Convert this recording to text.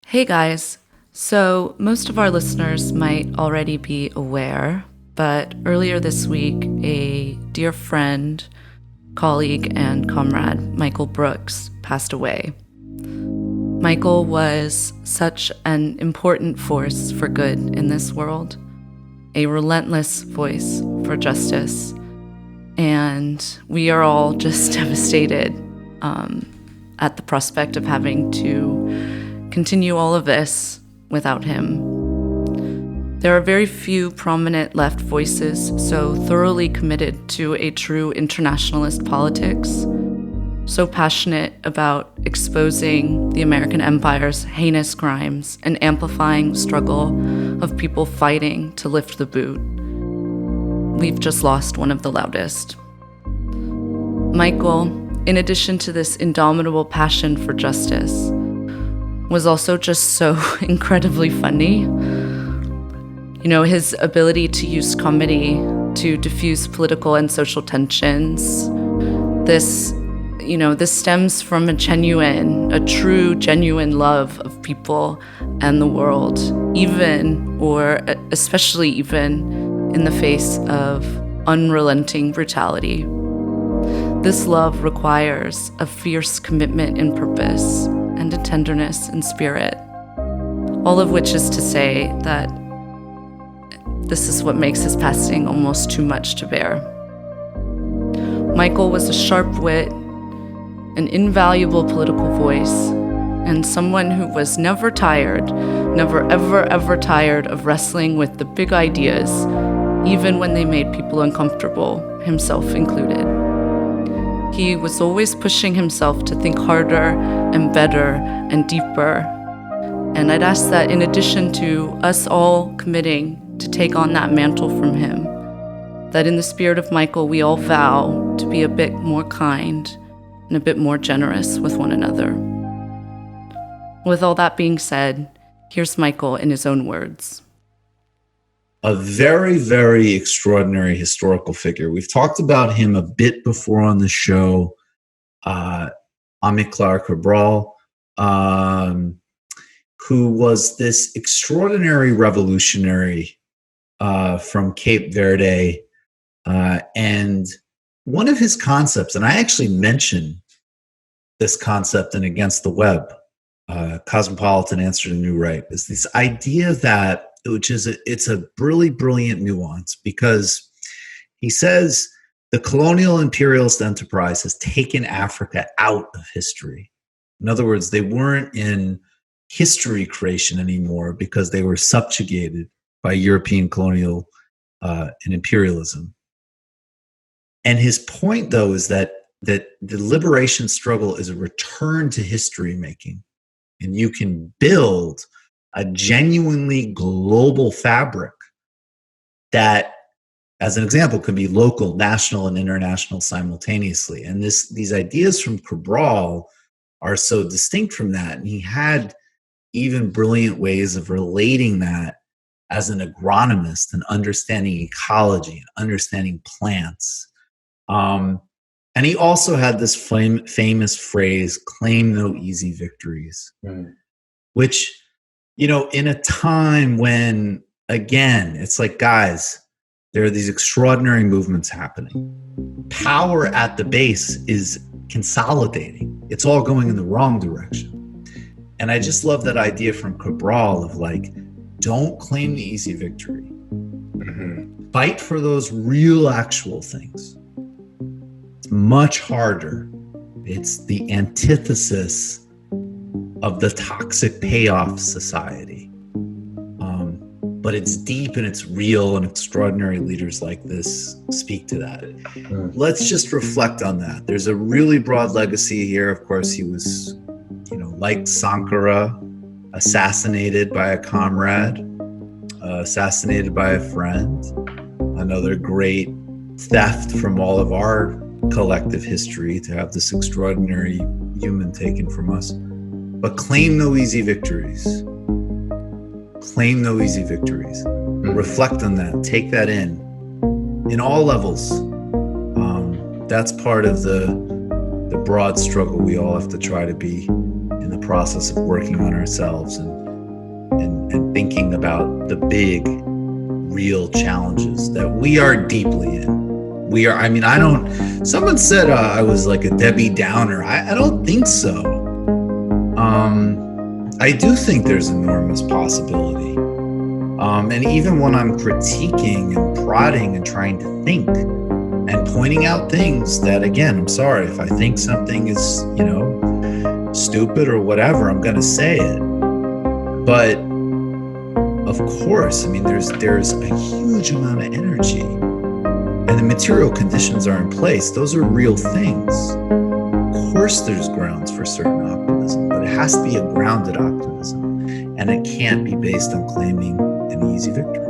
Hey guys. So, most of our listeners might already be aware, but earlier this week, a dear friend, colleague, and comrade, Michael Brooks, passed away. Michael was such an important force for good in this world, a relentless voice for justice, and we are all just devastated at the prospect of having to continue all of this without him. There are very few prominent left voices so thoroughly committed to a true internationalist politics, so passionate about exposing the American empire's heinous crimes and amplifying the struggle of people fighting to lift the boot. We've just lost one of the loudest. Michael, in addition to this indomitable passion for justice, was also just so incredibly funny. You know, his ability to use comedy to diffuse political and social tensions. This stems from a true, genuine love of people and the world, especially even in the face of unrelenting brutality. This love requires a fierce commitment in purpose and a tenderness in spirit, all of which is to say that this is what makes his passing almost too much to bear. Michael was a sharp wit, an invaluable political voice, and someone who was never ever tired of wrestling with the big ideas, even when they made people uncomfortable, himself included. He was always pushing himself to think harder and better and deeper. And I'd ask that in addition to us all committing to take on that mantle from him, that in the spirit of Michael, we all vow to be a bit more kind and a bit more generous with one another. With all that being said, here's Michael in his own words. A very, very extraordinary historical figure. We've talked about him a bit before on the show. Amilcar Cabral, who was this extraordinary revolutionary from Cape Verde. And one of his concepts, and I actually mentioned this concept in Against the Web, Cosmopolitan Answer to New Right, is this idea that, it's a really brilliant nuance, because he says the colonial imperialist enterprise has taken Africa out of history. In other words, they weren't in history creation anymore because they were subjugated by European colonial and imperialism. And his point, though, is that the liberation struggle is a return to history making, and you can build a genuinely global fabric that, as an example, could be local, national, and international simultaneously. And these ideas from Cabral are so distinct from that. And he had even brilliant ways of relating that as an agronomist and understanding ecology and understanding plants. And he also had this famous phrase, claim no easy victories, which, in a time when, again, it's like, guys, there are these extraordinary movements happening. Power at the base is consolidating. It's all going in the wrong direction. And I just love that idea from Cabral of like, don't claim the easy victory. Fight for those real, actual things. It's much harder. It's the antithesis of the toxic payoff society. But it's deep and it's real, and extraordinary leaders like this speak to that. Let's just reflect on that. There's a really broad legacy here. Of course, he was, like Sankara, assassinated by a comrade, assassinated by a friend, another great theft from all of our collective history to have this extraordinary human taken from us. But claim no easy victories. Claim no easy victories. Reflect on that. Take that in all levels. That's part of the broad struggle we all have to try to be in the process of working on ourselves and thinking about the big, real challenges that we are deeply in. We are, I mean, I don't, someone said I was like a Debbie Downer. I don't think so. I do think there's enormous possibility. And even when I'm critiquing and prodding and trying to think and pointing out things that, again, I'm sorry, if I think something is, stupid or whatever, I'm going to say it. But of course, I mean, there's a huge amount of energy and the material conditions are in place. Those are real things. Of course, there's grounds for certain optimism, but it has to be a grounded optimism, and it can't be based on claiming an easy victory.